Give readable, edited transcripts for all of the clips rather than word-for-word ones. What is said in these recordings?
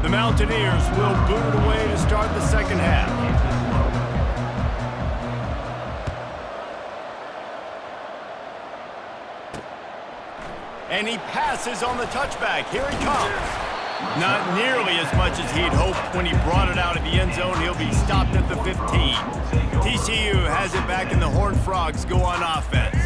The Mountaineers will boot it away to start the second half. And he passes on the touchback. Here he comes. Not nearly as much as he'd hoped when he brought it out of the end zone. He'll be stopped at the 15. TCU has it back, and the Horned Frogs go on offense.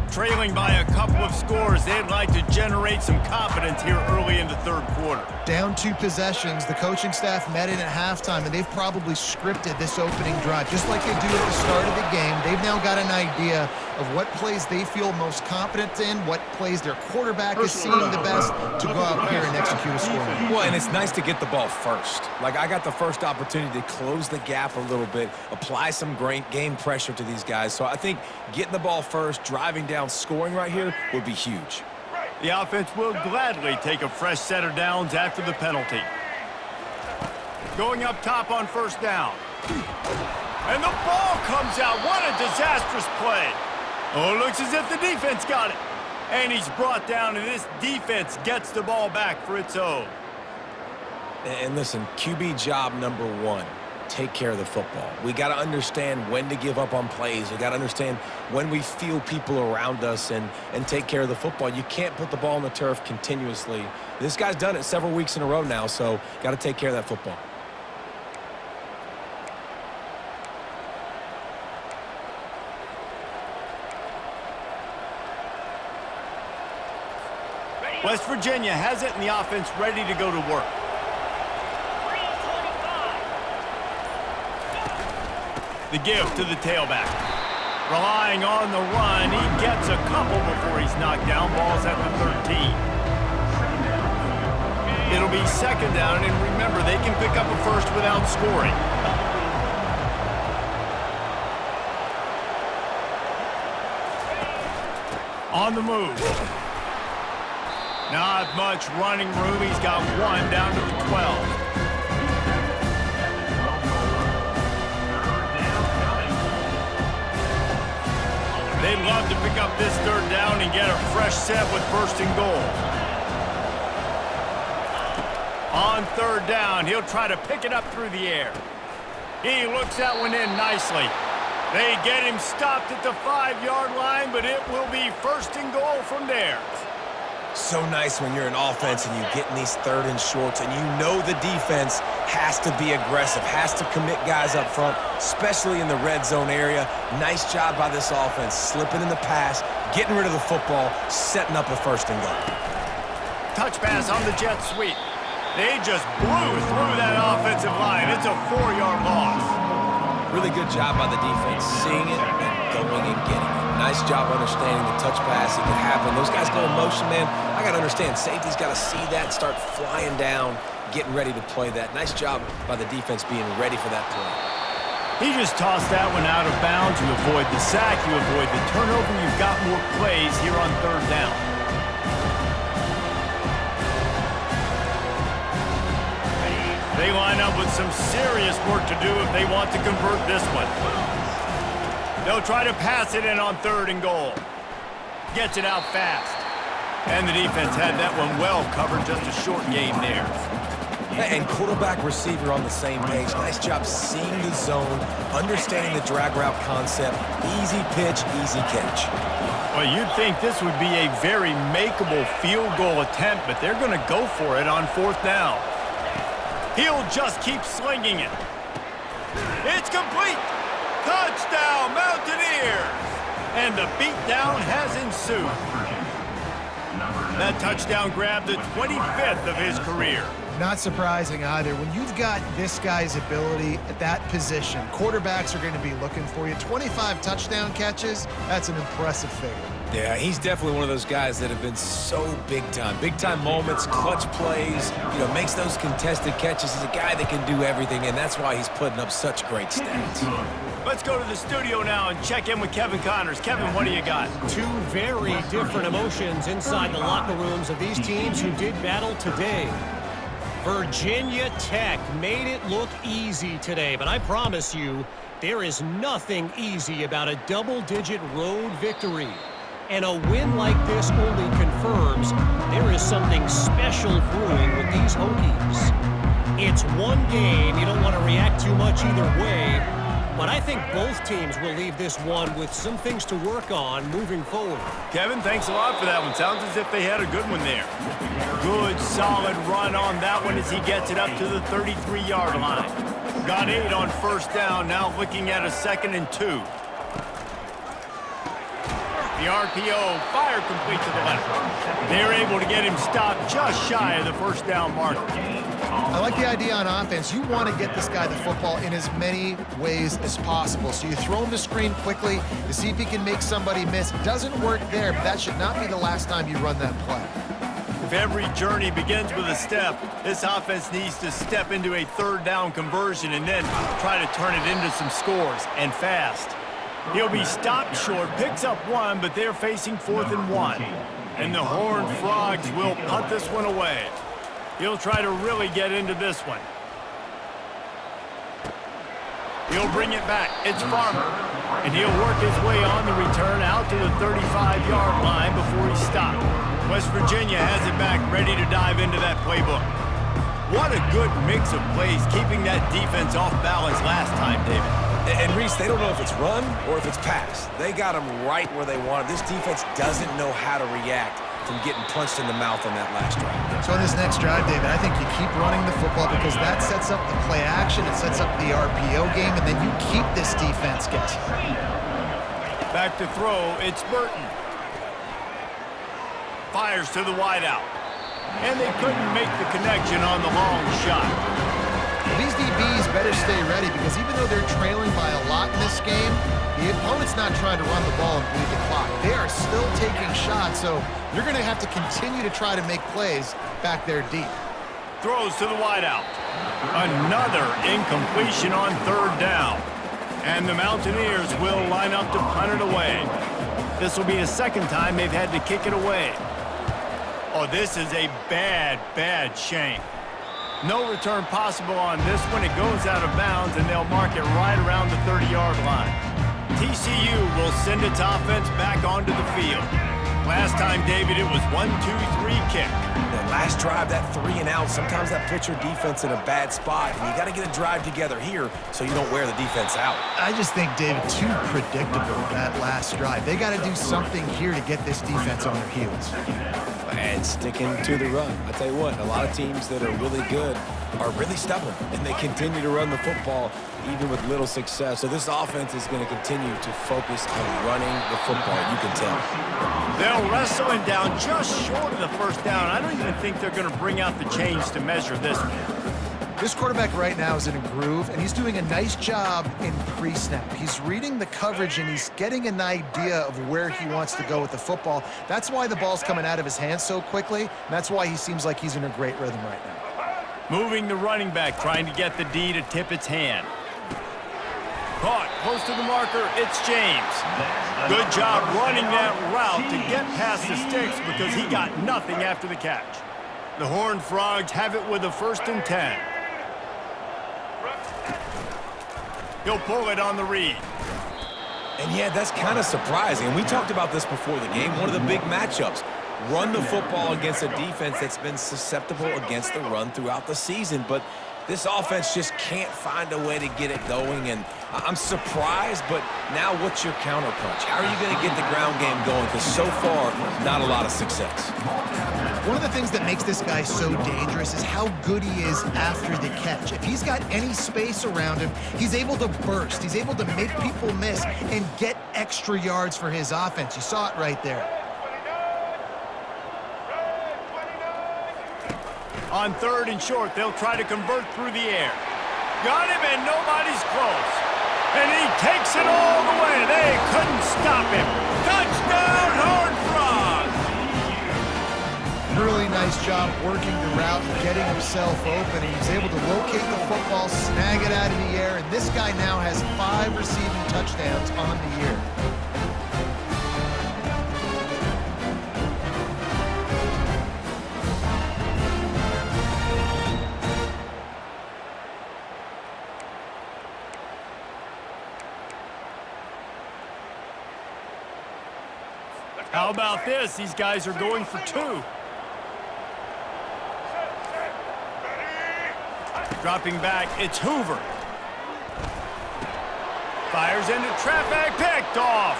Trailing by a couple of scores, they'd like to generate some confidence here early in the third quarter. Down 2 possessions, the coaching staff met in at halftime, and they've probably scripted this opening drive. Just like they do at the start of the game, they've now got an idea of what plays they feel most confident in, what plays their quarterback is seeing the best to go out here and execute a score. Well, and it's nice to get the ball first. Like, I got the first opportunity to close the gap a little bit, apply some great game pressure to these guys. So I think getting the ball first, driving down, scoring right here would be huge. The offense will gladly take a fresh set of downs after the penalty. Going up top on first down. And the ball comes out. What a disastrous play. Oh, it looks as if the defense got it. And he's brought down, and this defense gets the ball back for its own. And listen, QB job number 1. Take care of the football. We got to understand when to give up on plays. We got to understand when we feel people around us and take care of the football. You can't put the ball on the turf continuously. This guy's done it several weeks in a row now, so got to take care of that football. West Virginia has it, and the offense ready to go to work. The give to the tailback. Relying on the run, he gets a couple before he's knocked down. Ball's at the 13. It'll be second down, and remember, they can pick up a first without scoring. On the move. Not much running room. He's got 1 down to the 12. They'd love to pick up this third down and get a fresh set with first and goal. On third down, he'll try to pick it up through the air. He looks that one in nicely. They get him stopped at the 5-yard line, but it will be first and goal from there. So nice when you're an offense and you get in these third and shorts and you know the defense has to be aggressive, has to commit guys up front, especially in the red zone area. Nice job by this offense, slipping in the pass, getting rid of the football, setting up a first and goal. Touch pass on the jet sweep. They just blew through that offensive line. It's a 4-yard loss. Really good job by the defense, seeing it and going and getting it. Nice job understanding the touch pass. It could happen. Those guys go in motion, man. I got to understand, safety's got to see that, start flying down, getting ready to play that. Nice job by the defense being ready for that play. He just tossed that one out of bounds. You avoid the sack, you avoid the turnover. You've got more plays here on third down. They line up with some serious work to do if they want to convert this one. They'll try to pass it in on third and goal. Gets it out fast. And the defense had that one well covered, just a short game there. And quarterback receiver on the same page. Nice job seeing the zone, understanding the drag route concept. Easy pitch, easy catch. Well, you'd think this would be a very makeable field goal attempt, but they're going to go for it on fourth down. He'll just keep slinging it. It's complete. Touchdown, Mountaineers! And the beatdown has ensued. That touchdown grabbed the 25th of his career. Not surprising either. When you've got this guy's ability at that position, quarterbacks are going to be looking for you. 25 touchdown catches, that's an impressive figure. Yeah, he's definitely one of those guys that have been so big time. Big time moments, clutch plays, makes those contested catches. He's a guy that can do everything, and that's why he's putting up such great stats. Let's go to the studio now and check in with Kevin Connors. Kevin, what do you got? 2 very different emotions inside the locker rooms of these teams who did battle today. Virginia Tech made it look easy today, but I promise you, there is nothing easy about a double-digit road victory. And a win like this only confirms there is something special brewing with these Hokies. It's one game. You don't want to react too much either way. But I think both teams will leave this one with some things to work on moving forward. Kevin, thanks a lot for that one. Sounds as if they had a good one there. Good, solid run on that one as he gets it up to the 33-yard line. Got 8 on first down, now looking at a 2nd and 2. The RPO, fire complete to the left. They're able to get him stopped just shy of the first down marker. I like the idea on offense. You want to get this guy the football in as many ways as possible. So you throw him the screen quickly to see if he can make somebody miss. Doesn't work there, but that should not be the last time you run that play. If every journey begins with a step, this offense needs to step into a 3rd down conversion and then try to turn it into some scores, and fast. He'll be stopped short, picks up 1, but they're facing 4th and 1. And the Horned Frogs will punt this one away. He'll try to really get into this one. He'll bring it back. It's Farmer. And he'll work his way on the return out to the 35-yard line before he's stopped. West Virginia has it back, ready to dive into that playbook. What a good mix of plays, keeping that defense off balance last time, David. And Reese, they don't know if it's run or if it's pass. They got them right where they want it. This defense doesn't know how to react from getting punched in the mouth on that last drive. So on this next drive, David, I think you keep running the football because that sets up the play action, it sets up the RPO game, and then you keep this defense guessing. Back to throw, it's Burton. Fires to the wideout. And they couldn't make the connection on the long shot. These DBs better stay ready because even though they're trailing by a lot in this game, the opponent's not trying to run the ball and bleed the clock. They are still taking shots, so you're going to have to continue to try to make plays back there deep. Throws to the wideout. Another incompletion on 3rd down. And the Mountaineers will line up to punt it away. This will be the 2nd time they've had to kick it away. Oh, this is a bad, bad shank. No return possible on this one. It goes out of bounds, and they'll mark it right around the 30-yard line. TCU will send its offense back onto the field. Last time, David, it was 1-2-3 kick. The last drive, that 3 and out, sometimes that puts your defense in a bad spot, and you got to get a drive together here so you don't wear the defense out. I just think, David, too predictable that last drive. They got to do something here to get this defense on their heels. And sticking to the run. I tell you what, a lot of teams that are really good are really stubborn, and they continue to run the football even with little success. So this offense is going to continue to focus on running the football, you can tell. They'll wrestle him down just short of the first down. I don't even think they're going to bring out the chains to measure this one. This quarterback right now is in a groove, and he's doing a nice job in pre-snap. He's reading the coverage, and he's getting an idea of where he wants to go with the football. That's why the ball's coming out of his hands so quickly, and that's why he seems like he's in a great rhythm right now. Moving the running back, trying to get the D to tip its hand. Caught, close to the marker, it's James. Good job running that route to get past the sticks because he got nothing after the catch. The Horned Frogs have it with a 1st and 10. He'll pull it on the read. And yeah, that's kind of surprising. And we talked about this before the game, one of the big matchups. Run the football against a defense that's been susceptible against the run throughout the season. But this offense just can't find a way to get it going. And I'm surprised, but now what's your counterpunch? How are you going to get the ground game going? Because so far, not a lot of success. One of the things that makes this guy so dangerous is how good he is after the catch. If he's got any space around him, he's able to burst. He's able to make people miss and get extra yards for his offense. You saw it right there. On 3rd and short, they'll try to convert through the air. Got him, and nobody's close. And he takes it all the way. They couldn't stop him. Touchdown, Horned Frogs! Really nice job working the route and getting himself open. He's able to locate the football, snag it out of the air, and this guy now has 5 receiving touchdowns on the year. How about this? These guys are going for 2. Dropping back, it's Hoover. Fires into traffic, picked off.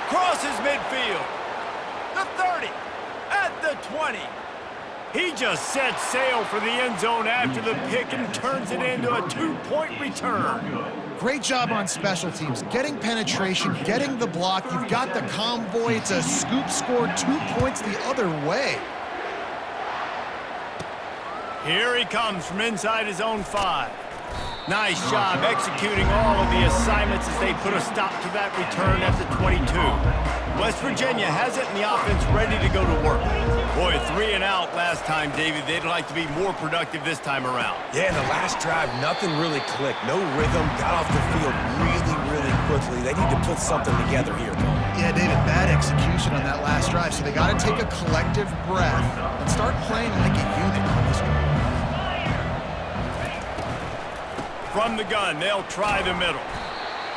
Crosses midfield. The 30, at the 20. He just set sail for the end zone after the pick and turns it into a 2-point return. Great job on special teams, getting penetration, getting the block. You've got the convoy. It's a scoop score, 2 points the other way. Here he comes from inside his own 5. Nice job executing all of the assignments as they put a stop to that return at the 22. West Virginia has it in the offense ready to go to work. Boy, 3 and out last time, David. They'd like to be more productive this time around. Yeah, in the last drive, nothing really clicked. No rhythm, got off the field really quickly. They need to put something together here, Tony. Yeah, David, bad execution on that last drive, so they got to take a collective breath and start playing like a unit on this one. From the gun, they'll try the middle.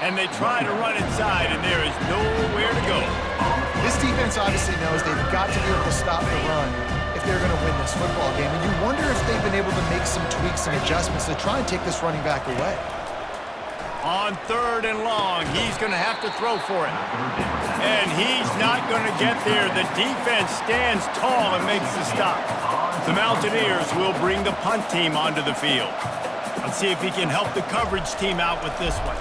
And they try to run inside, and there is nowhere to go. This defense obviously knows they've got to be able to stop the run if they're going to win this football game. And you wonder if they've been able to make some tweaks and adjustments to try and take this running back away. On 3rd and long, he's going to have to throw for it. And he's not going to get there. The defense stands tall and makes the stop. The Mountaineers will bring the punt team onto the field. Let's see if he can help the coverage team out with this one.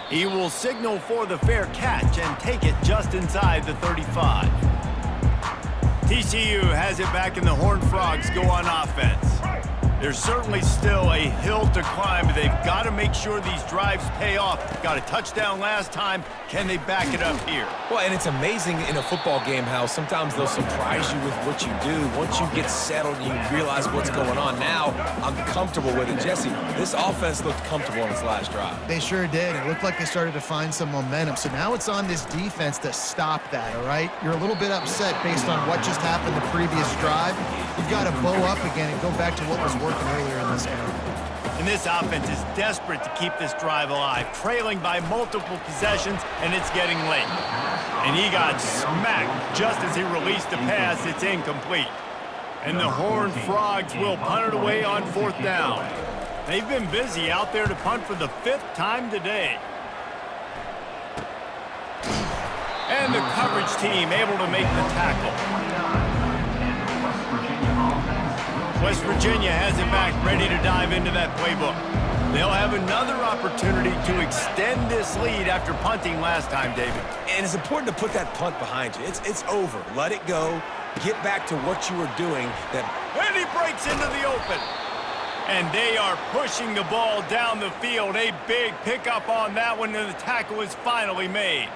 He will signal for the fair catch and take it just inside the 35. TCU has it back and the Horned Frogs go on offense. There's certainly still a hill to climb, but they've got to make sure these drives pay off. Got a touchdown last time. Can they back it up here? Well, and it's amazing in a football game how sometimes they'll surprise you with what you do. Once you get settled, you realize what's going on. Now, I'm comfortable with it. Jesse, this offense looked comfortable in its last drive. They sure did. It looked like they started to find some momentum. So now it's on this defense to stop that, all right? You're a little bit upset based on what just happened the previous drive. You've got to bow up again and go back to what was working earlier in this game. And this offense is desperate to keep this drive alive, trailing by multiple possessions, and it's getting late. And he got smacked just as he released the pass. It's incomplete. And the Horned Frogs will punt it away on 4th down. They've been busy out there to punt for the 5th time today. And the coverage team able to make the tackle. West Virginia has it back, ready to dive into that playbook. They'll have another opportunity to extend this lead after punting last time, David. And it's important to put that punt behind you. It's over. Let it go. Get back to what you were doing. And he breaks into the open. And they are pushing the ball down the field. A big pickup on that one, and the tackle is finally made.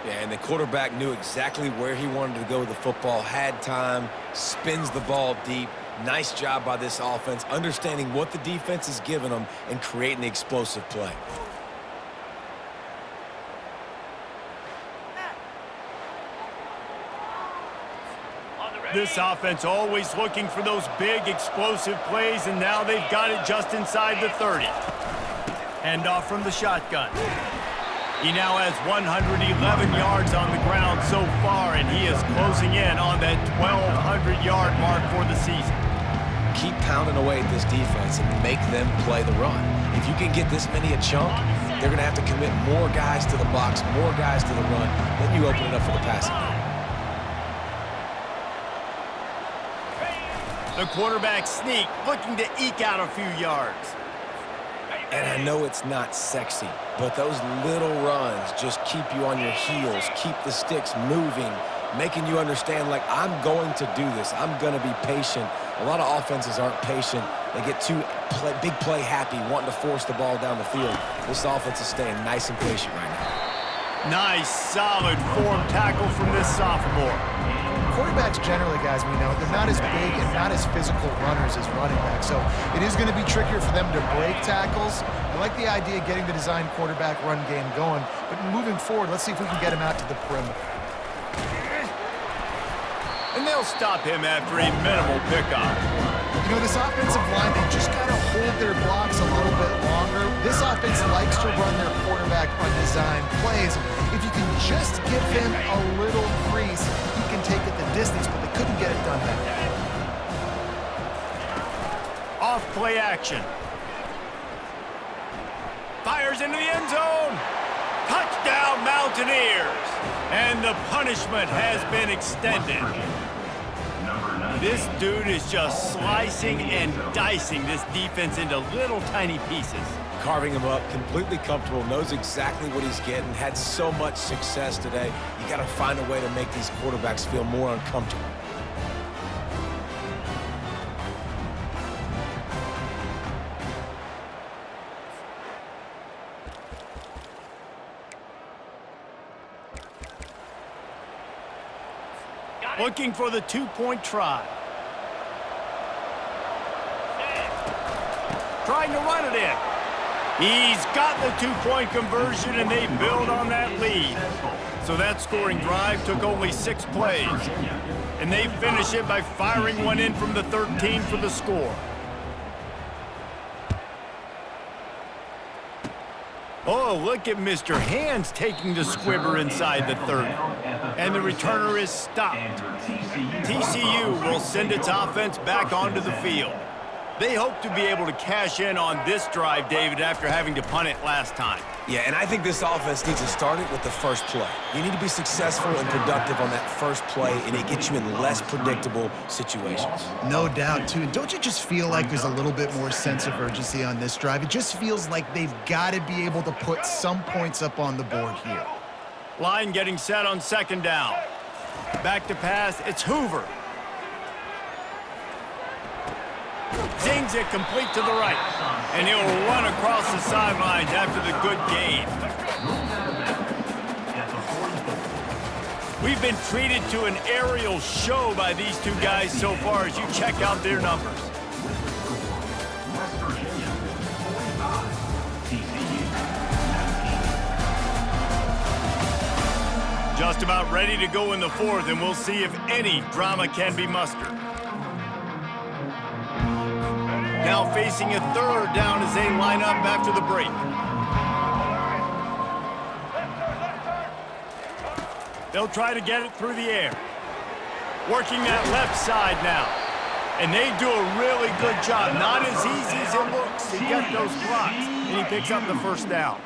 Yeah, and the quarterback knew exactly where he wanted to go with the football, had time, spins the ball deep. Nice job by this offense, understanding what the defense is giving them and creating the explosive play. This offense always looking for those big explosive plays, and now they've got it just inside the 30. Handoff from the shotgun. He now has 111 yards on the ground so far, and he is closing in on that 1,200-yard mark for the season. Keep pounding away at this defense and make them play the run. If you can get this many a chunk, they're going to have to commit more guys to the box, more guys to the run. Then you open it up for the passing game. The quarterback sneak, looking to eke out a few yards. And I know it's not sexy, but those little runs just keep you on your heels, keep the sticks moving, making you understand, like, I'm going to do this. I'm going to be patient. A lot of offenses aren't patient. They get too big play happy, wanting to force the ball down the field. This offense is staying nice and patient right now. Nice, solid form tackle from this sophomore. Quarterbacks generally, guys, we know, they're not as big and not as physical runners as running backs. So it is going to be trickier for them to break tackles. I like the idea of getting the design quarterback run game going. But moving forward, let's see if we can get him out to the perimeter. And they'll stop him after a minimal pickup. You know, this offensive line, they just got to hold their blocks a little bit longer. This offense likes to run their quarterback on design plays. If you can just give him a little crease, he can take it the distance, but they couldn't get it done that day. Off play action. Fires into the end zone. Touchdown, Mountaineers. And the punishment has been extended. This dude is just slicing and dicing this defense into little tiny pieces. Carving him up, completely comfortable, knows exactly what he's getting, had so much success today. You got to find a way to make these quarterbacks feel more uncomfortable. Looking for the two-point try. Trying to run it in. He's got the two-point conversion, and they build on that lead. So that scoring drive took only 6 plays. And they finish it by firing one in from the 13 for the score. Oh, look at Mr. Hands taking the squibber inside the 30. And the returner is stopped. TCU will send its offense back onto the field. They hope to be able to cash in on this drive, David, after having to punt it last time. Yeah, and I think this offense needs to start it with the first play. You need to be successful and productive on that first play, and it gets you in less predictable situations. No doubt, too. Don't you just feel like there's a little bit more sense of urgency on this drive? It just feels like they've got to be able to put some points up on the board here. Line getting set on second down. Back to pass, it's Hoover. Zings it complete to the right. And he'll run across the sidelines after the good gain. We've been treated to an aerial show by these two guys so far as you check out their numbers. Just about ready to go in the fourth, and we'll see if any drama can be mustered. Now facing a third down as they line up after the break. They'll try to get it through the air. Working that left side now. And they do a really good job. Not as easy as it looks to get those blocks. And he picks up the first down.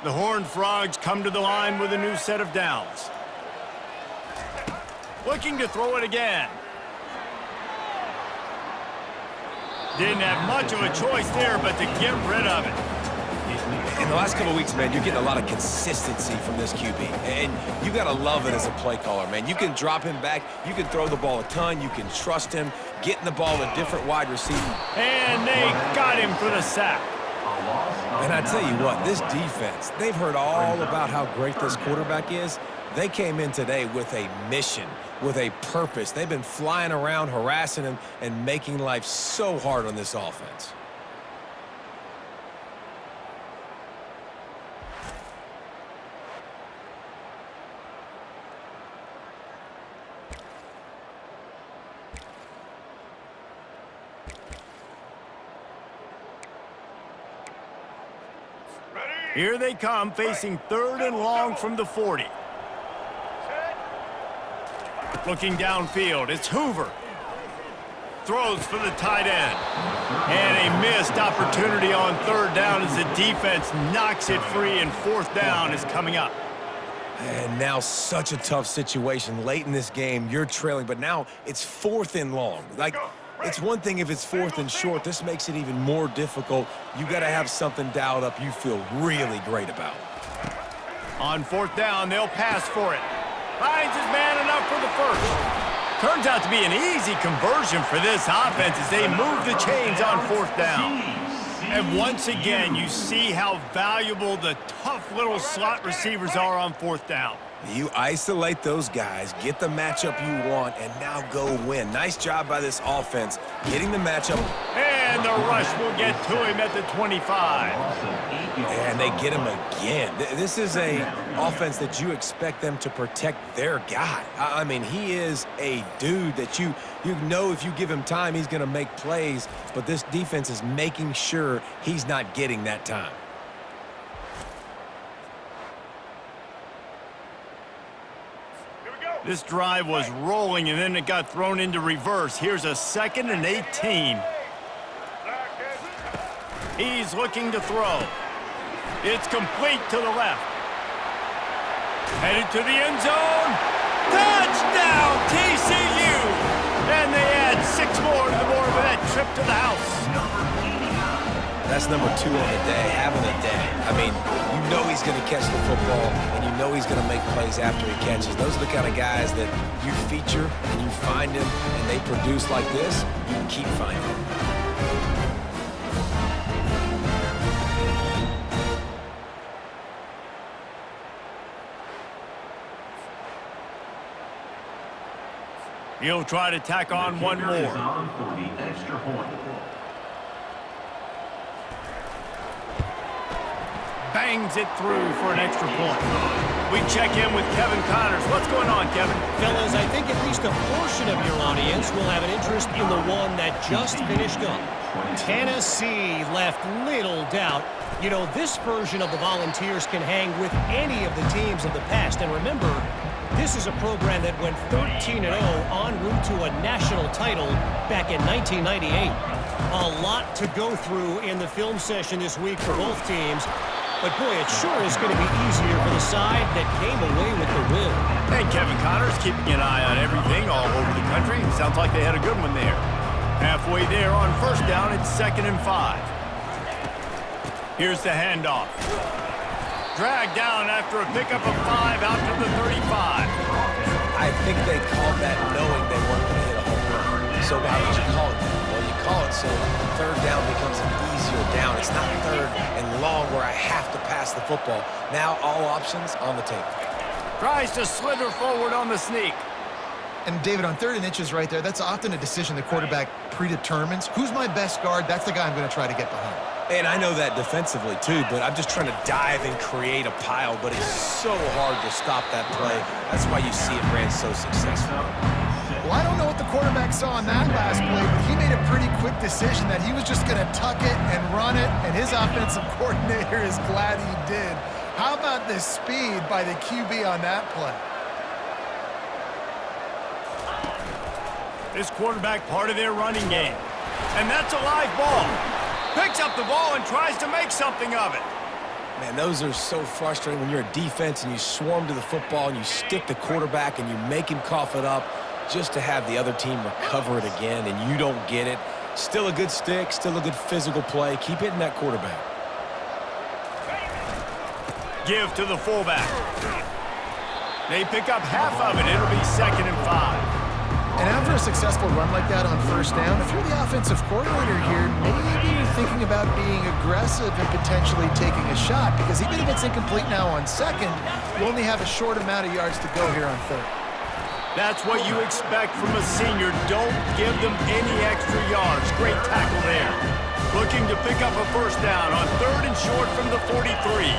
The Horned Frogs come to the line with a new set of downs. Looking to throw it again. Didn't have much of a choice there, but to get rid of it. In the last couple of weeks, man, you're getting a lot of consistency from this QB. And you got to love it as a play caller, man. You can drop him back. You can throw the ball a ton. You can trust him, getting the ball to different wide receivers. And they got him for the sack. And I tell you what, this defense, they've heard all about how great this quarterback is. They came in today with a mission, with a purpose. They've been flying around, harassing him, and making life so hard on this offense. Here they come, facing third and long from the 40. Looking downfield, it's Hoover. Throws for the tight end. And a missed opportunity on third down as the defense knocks it free, and fourth down is coming up. And now such a tough situation. Late in this game, you're trailing, but now it's fourth and long. Like, it's one thing if it's fourth and short. This makes it even more difficult. You got to have something dialed up you feel really great about. On fourth down, they'll pass for it. Finds his man enough for the first. Turns out to be an easy conversion for this offense as they move the chains on fourth down. And once again, you see how valuable the tough little slot receivers are on fourth down. You isolate those guys, get the matchup you want, and now go win. Nice job by this offense, getting the matchup. And And the rush will get to him at the 25. And they get him again. This is a offense that you expect them to protect their guy. I mean, he is a dude that you know if you give him time, he's going to make plays, but this defense is making sure he's not getting that time. This drive was rolling, and then it got thrown into reverse. Here's a 2nd and 18. He's looking to throw. It's complete to the left. Headed to the end zone. Touchdown, TCU! And they add 6 more to the board with that trip to the house. That's number 2 on the day, having a day. I mean, you know he's going to catch the football, and you know he's going to make plays after he catches. Those are the kind of guys that you feature, and you find them, and they produce like this, you keep finding them. He'll try to tack on one more. Bangs it through for an extra point. We check in with Kevin Connors. What's going on, Kevin? Fellas, I think at least a portion of your audience will have an interest in the one that just finished up. Tennessee left little doubt. You know, this version of the Volunteers can hang with any of the teams of the past. And remember, this is a program that went 13-0 en route to a national title back in 1998. A lot to go through in the film session this week for both teams. But, boy, it sure is going to be easier for the side that came away with the win. And Kevin Connors keeping an eye on everything all over the country. Sounds like they had a good one there. Halfway there on 1st down, it's 2nd and 5. Here's the handoff. Dragged down after a pickup of 5 out to the 35. I think they called that knowing they weren't going to hit a home run. So why would you call it that? Well, you call it so 3rd down becomes an easier down. It's not 3rd and long where I have to pass the football. Now all options on the table. Tries to slither forward on the sneak. And David, on 3rd and inches right there, that's often a decision the quarterback predetermines. Who's my best guard? That's the guy I'm going to try to get behind. And I know that defensively too, but I'm just trying to dive and create a pile, but it's so hard to stop that play. That's why you see it ran so successful. Well, I don't know what the quarterback saw on that last play, but he made a pretty quick decision that he was just going to tuck it and run it, and his offensive coordinator is glad he did. How about the speed by the QB on that play? This quarterback part of their running game. And that's a live ball. Picks up the ball and tries to make something of it. Man, those are so frustrating when you're a defense and you swarm to the football and you stick the quarterback and you make him cough it up just to have the other team recover it again and you don't get it. Still a good stick, still a good physical play. Keep hitting that quarterback. Give to the fullback. They pick up half of it. It'll be 2nd and 5. And after a successful run like that on 1st down, if you're the offensive coordinator here, maybe you're thinking about being aggressive and potentially taking a shot, because even if it's incomplete now on 2nd, you only have a short amount of yards to go here on 3rd. That's what you expect from a senior. Don't give them any extra yards. Great tackle there. Looking to pick up a 1st down on 3rd and short from the 43.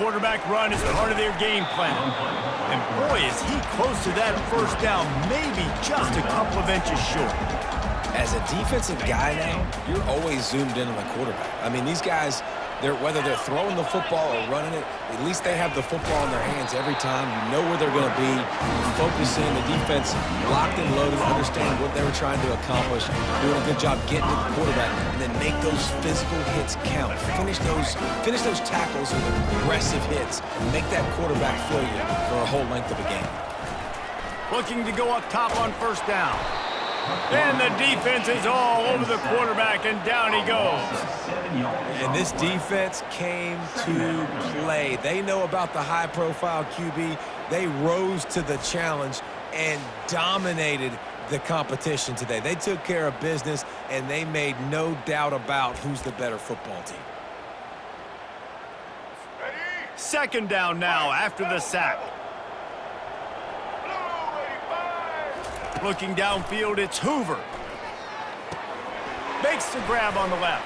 Quarterback run is part of their game plan. And boy, is he close to that 1st down, maybe just a couple of inches short. As a defensive guy now, you're always zoomed in on the quarterback. I mean, these guys, whether they're throwing the football or running it, at least they have the football in their hands every time. You know where they're going to be. You focus in, the defense locked and loaded, understand what they were trying to accomplish, doing a good job getting to the quarterback, and then make those physical hits count. Finish those tackles with aggressive hits. Make that quarterback feel you for a whole length of a game. Looking to go up top on 1st down. And the defense is all over the quarterback, and down he goes. And this defense came to play. They know about the high-profile QB. They rose to the challenge and dominated the competition today. They took care of business, and they made no doubt about who's the better football team. 2nd down now after the sack. Looking downfield, it's Hoover. Makes the grab on the left.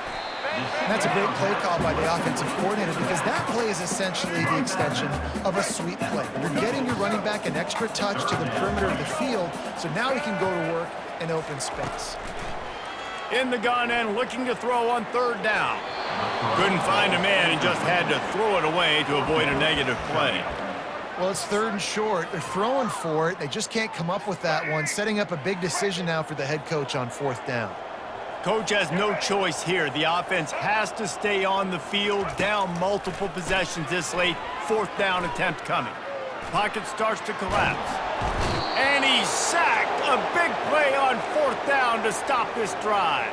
And that's a great play call by the offensive coordinator because that play is essentially the extension of a sweep play. You're getting your running back an extra touch to the perimeter of the field, so now he can go to work in open space. In the gun and looking to throw on third down. Couldn't find a man and just had to throw it away to avoid a negative play. Well, it's third and short. They're throwing for it. They just can't come up with that one, setting up a big decision now for the head coach on fourth down. Coach has no choice here. The offense has to stay on the field, down multiple possessions this late. Fourth down attempt coming. Pocket starts to collapse. And he's sacked. A big play on fourth down to stop this drive.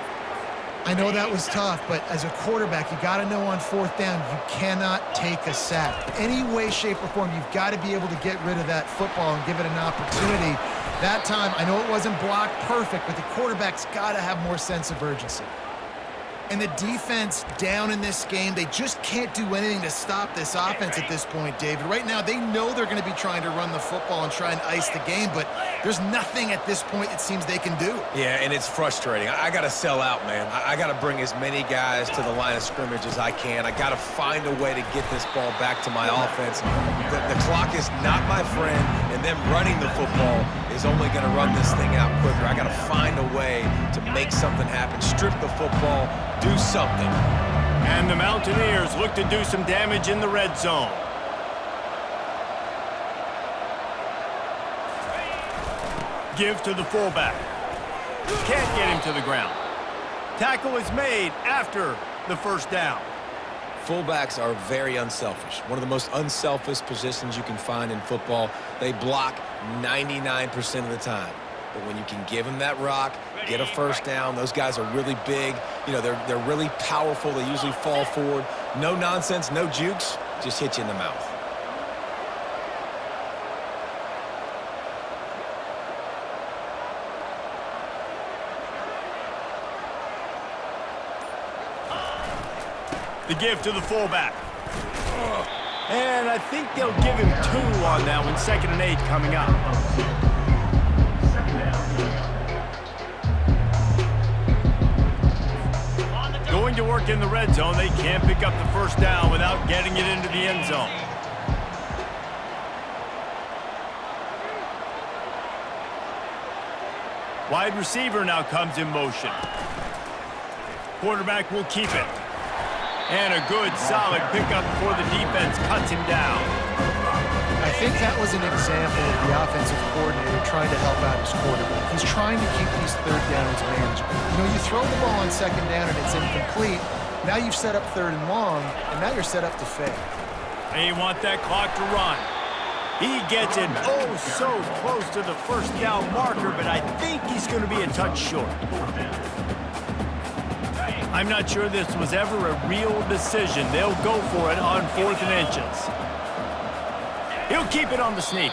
I know that was tough, but as a quarterback, you got to know on fourth down, you cannot take a sack. Any way, shape, or form, you've got to be able to get rid of that football and give it an opportunity. That time, I know it wasn't blocked perfect, but the quarterback's got to have more sense of urgency. And the defense down in this game, they just can't do anything to stop this offense at this point, David. Right now, they know they're going to be trying to run the football and try and ice the game, but there's nothing at this point it seems they can do. Yeah, and it's frustrating. I got to sell out, man. I got to bring as many guys to the line of scrimmage as I can. I got to find a way to get this ball back to my offense. The clock is not my friend, and them running the football is only going to run this thing out quicker. I got to find a way to make something happen, strip the football, do something. And the Mountaineers look to do some damage in the red zone. Give to the fullback. Can't get him to the ground. Tackle is made after the first down. Fullbacks are very unselfish. One of the most unselfish positions you can find in football. They block 99% of the time. But when you can give them that rock, get a first down, those guys are really big. You know, they're really powerful. They usually fall forward. No nonsense, no jukes, just hit you in the mouth. The give to the fullback. And I think they'll give him 2 on that one. 2nd and 8 coming up. Going to work in the red zone. They can't pick up the first down without getting it into the end zone. Wide receiver now comes in motion. Quarterback will keep it. And a good, solid pickup before the defense cuts him down. I think that was an example of the offensive coordinator trying to help out his quarterback. He's trying to keep these third downs manageable. You know, you throw the ball on second down and it's incomplete. Now you've set up third and long, and now you're set up to fail. They want that clock to run. He gets it oh so close to the first down marker, but I think he's going to be a touch short. I'm not sure this was ever a real decision. They'll go for it on 4th and inches. He'll keep it on the sneak.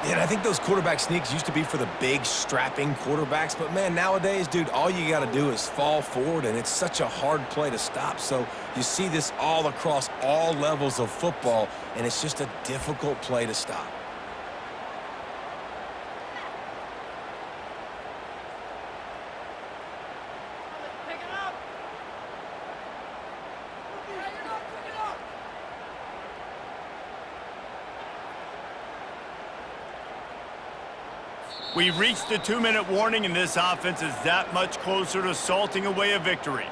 Yeah, and I think those quarterback sneaks used to be for the big, strapping quarterbacks. But, man, nowadays, dude, all you got to do is fall forward, and it's such a hard play to stop. So you see this all across all levels of football, and it's just a difficult play to stop. We've reached the 2-minute warning, and this offense is that much closer to salting away a victory.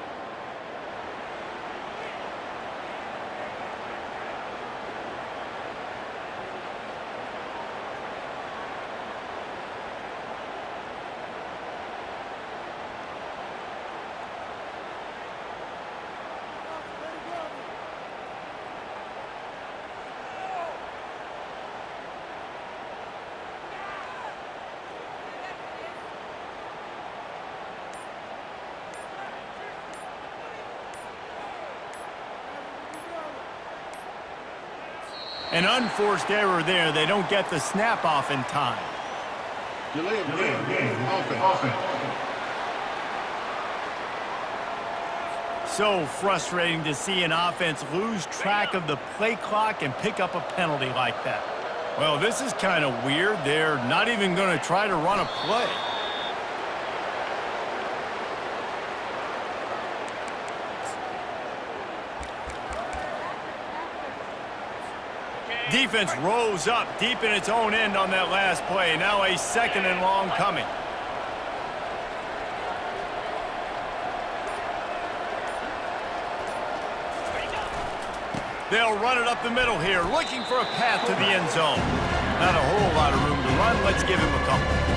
An unforced error there. They don't get the snap off in time. Delay of game. Offense. So frustrating to see an offense lose track of the play clock and pick up a penalty like that. Well, this is kind of weird. They're not even going to try to run a play. defense rose up deep in its own end on that last play. Now a 2nd and long coming. They'll run it up the middle here, looking for a path to the end zone. Not a whole lot of room to run. Let's give him a couple.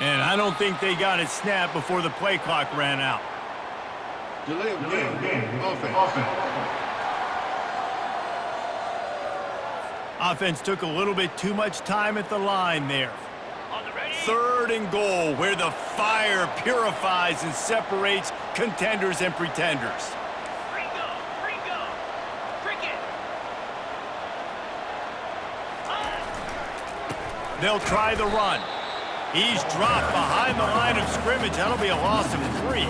And I don't think they got it snapped before the play clock ran out. Delay of game. Offense. Offense took a little bit too much time at the line there. 3rd and goal, where the fire purifies and separates contenders and pretenders. They'll try the run. He's dropped behind the line of scrimmage. That'll be a loss of 3.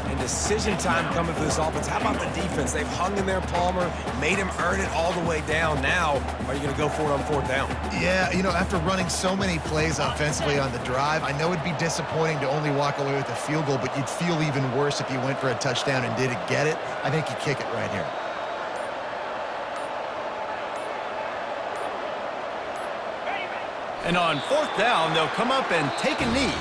And decision time coming for this offense. How about the defense? They've hung in there, Palmer, made him earn it all the way down. Now, are you going to go for it on 4th down? Yeah, you know, after running so many plays offensively on the drive, I know it'd be disappointing to only walk away with a field goal, but you'd feel even worse if you went for a touchdown and didn't get it. I think you kick it right here. And on 4th down, they'll come up and take a knee.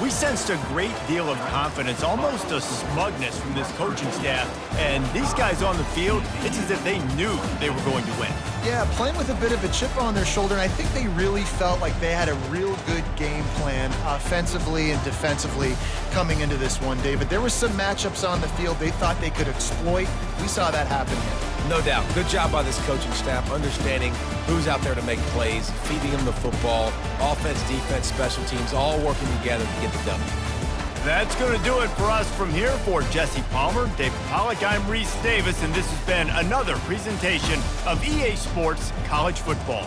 We sensed a great deal of confidence, almost a smugness from this coaching staff. And these guys on the field, it's as if they knew they were going to win. Yeah, playing with a bit of a chip on their shoulder, and I think they really felt like they had a real good game plan offensively and defensively coming into this one, David. There were some matchups on the field they thought they could exploit. We saw that happen here. No doubt. Good job by this coaching staff, understanding who's out there to make plays, feeding them the football, offense, defense, special teams, all working together to get the W. That's going to do it for us from here. For Jesse Palmer, David Pollack, I'm Reese Davis, and this has been another presentation of EA Sports College Football.